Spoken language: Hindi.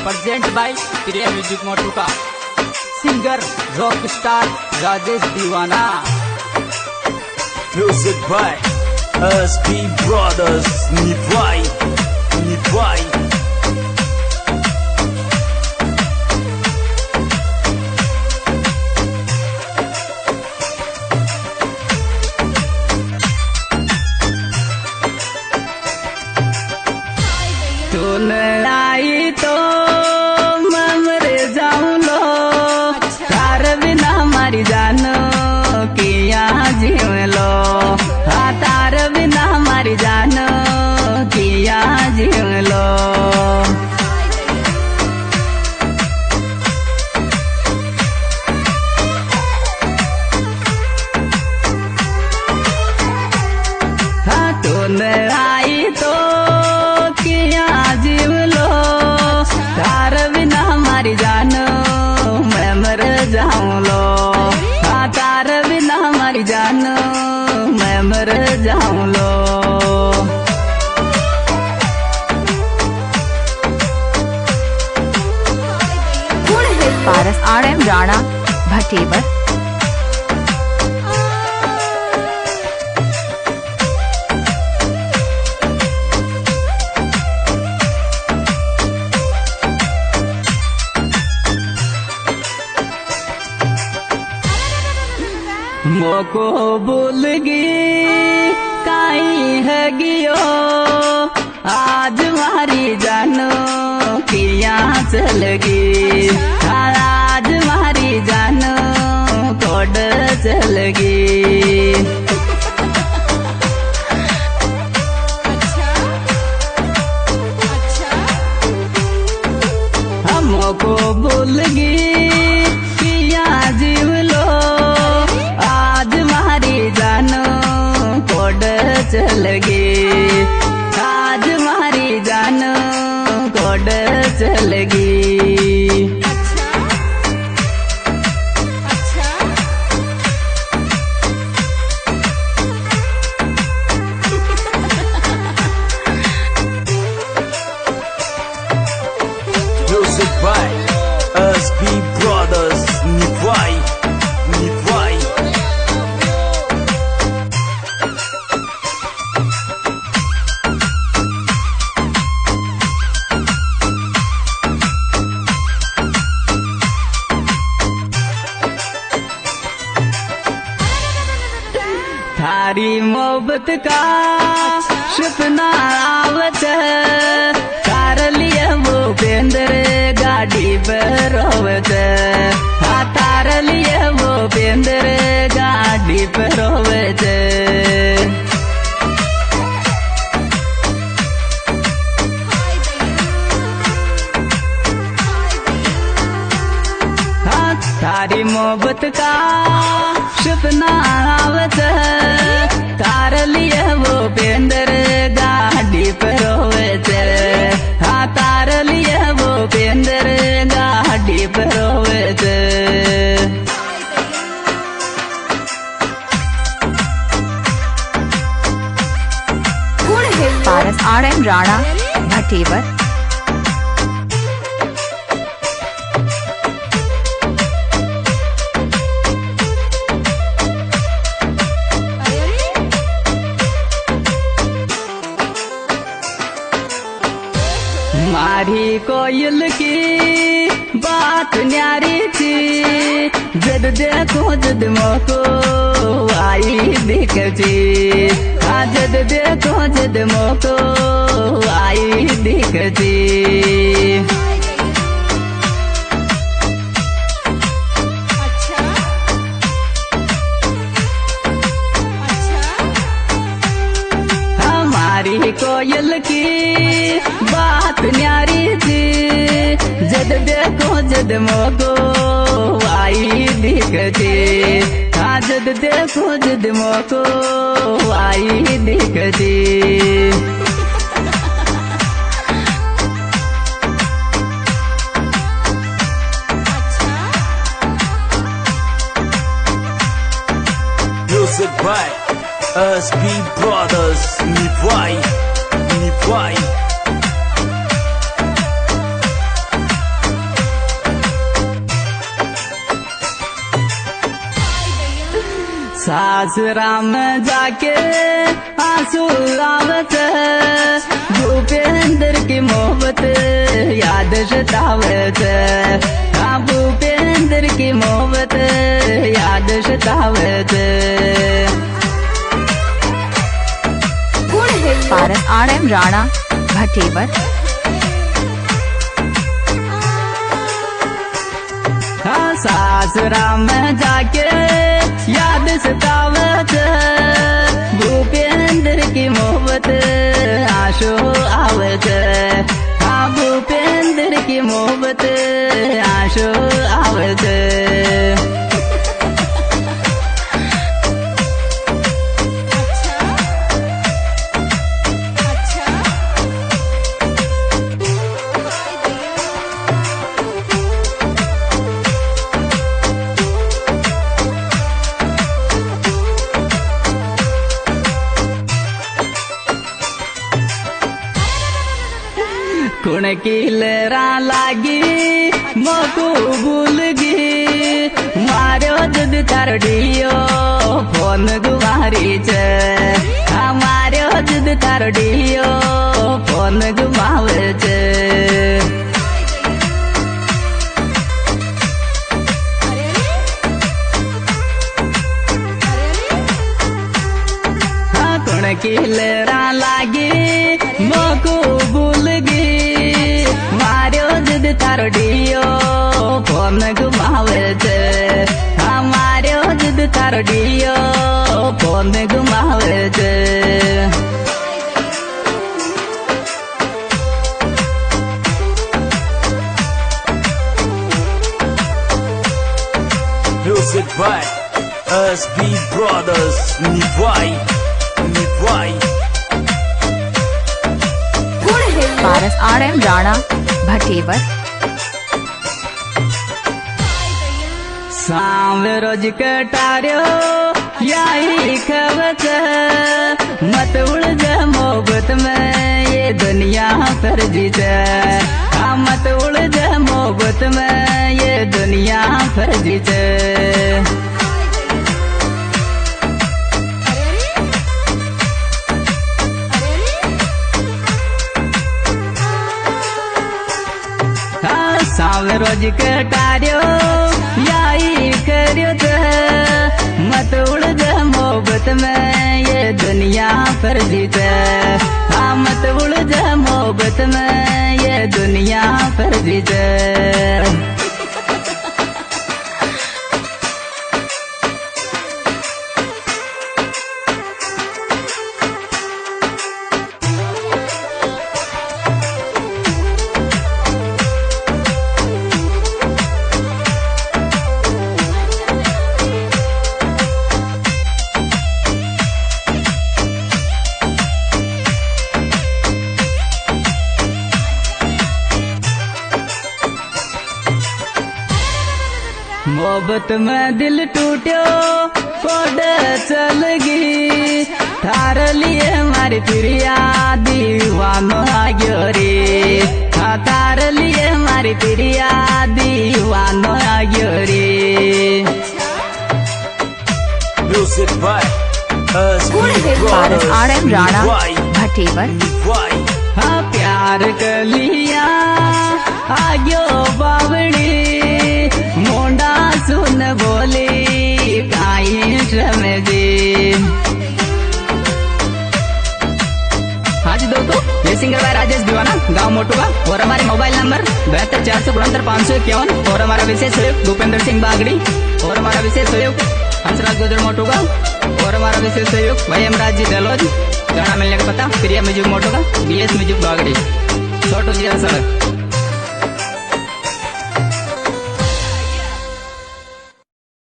प्रेजेंट बाय प्रिया म्यूजिक मोटू का सिंगर रॉक स्टार राजेश दीवाना। म्यूजिक बाय एसपी ब्रदर्स निभाई निभाई। तून आई तो मैं मर जाऊं लो, तार बिना हमारी जान किया जीव लो। हाँ तार बिना हमारी जान किया जीव लो। हाँ तून आई तो किया जीव लो, तार बिना हमारी जान मैं मर जाऊं लो। हाँ तार बिना हमारी जान मैं मर जाऊं लो। पारस RM राणा भटेवर। मोको भूल गई काई है गियो, आज मारी जानो किया चल गई। आज मारी जानो कोड चल गई। हमको भूल गई किया जीव लो, आज मारी जानो कोड चल गई। आज मारी जानो कोड चल गई। Music by SB Brothers निभाई निभाई। थारी मोहब्बत का सपना आवत है, कार लिए वो पेंदर गाड़ी पर रोवत। हाँ तार लिए वो पेंदर गाड़ी पर रोवत। हाँ थारी मोहब्बत का सपना आवत है, तार लिए वो पेंदर गाड़ी पर रोवत। हाँ तार लिए वो पेंदर गाड़ी पर रोवत। पारस RM राणा भटेवर। मारी कोयल की बात न्यारी थी, जद देखो जद मोको आई दिखती। हाँ जद देखो जद मोको आई दिखती। हमारी कोयल की बात न्यारी थी, जद देखो जद मोको आई दिखती। हाँ जद देखो जद मोको आई दिखती। Music by SB Brothers निभाई निभाई। सासुरा में जाके आंसू आवत, भूपेंद्र की मोहब्बत याद सतावत। हाँ भूपेंद्र की मोहब्बत याद सतावत। पारस RM राणा भटेवर। हाँ सासुरा में जाके याद सतावत, भूपेंद्र की मोहब्बत आंसू आवत। हाँ भूपेंद्र की मोहब्बत आंसू आवत। कुण की लहरा लागी मोकू भूलगी, मारो जुद तारडियो फोन गुमारी चे। मारो जुद तारडियो फोन गुमावे चे। कुण की लहरा लागी मोकू भूलगी, तारडियो फोन घुमावे चे। हमारे जुद तारडियो फोन घुमावे चे। Music by SB Brothers. Nivai. Paras RM Rana Bhatewar. सांव रोज कटार्यो यही खवत, मत उलझ मोहब्बत में ये दुनिया फर्जी चे। मत उलझ मोहब्बत में ये दुनिया फर्जी चे। सांव रोज कटार्यो यही कर्यो थे, मत उलझ मोहब्बत में ये दुनिया फर्जी थे। हाँ मत उलझ मोहब्बत में ये दुनिया फर्जी थे। मोहब्बत में दिल टूटो कोड चलगी, थार लिए मारी तिरिया दीवानो आग्यो रे। हाँ तार लिए मारी तिरिया दीवानो आग्यो रे। Music by SB Paras Brothers. RM Rana Bhatewar. हाँ प्यार कर लिया आग्यो बावड़ी, मोंडा सुन बोली काई श्रम जी। हाँ जी दोस्तों, ये सिंगर भाई राजेश दीवाना गांव मोटुआ, और हमारे मोबाइल नंबर 72 और हमारा विशेष सहयोग भूपेंद्र सिंह बागड़ी, और हमारा विशेष सहयोग हंसराज गोदर मोटुआ, और हमारा विशेष सहयोग भाई हेमराज जी डलोज। गाना मिलने का पता प्रिया म्यूजिक मोटुआ, BS म्यूजिक बागड़ी, छोटू जी सर।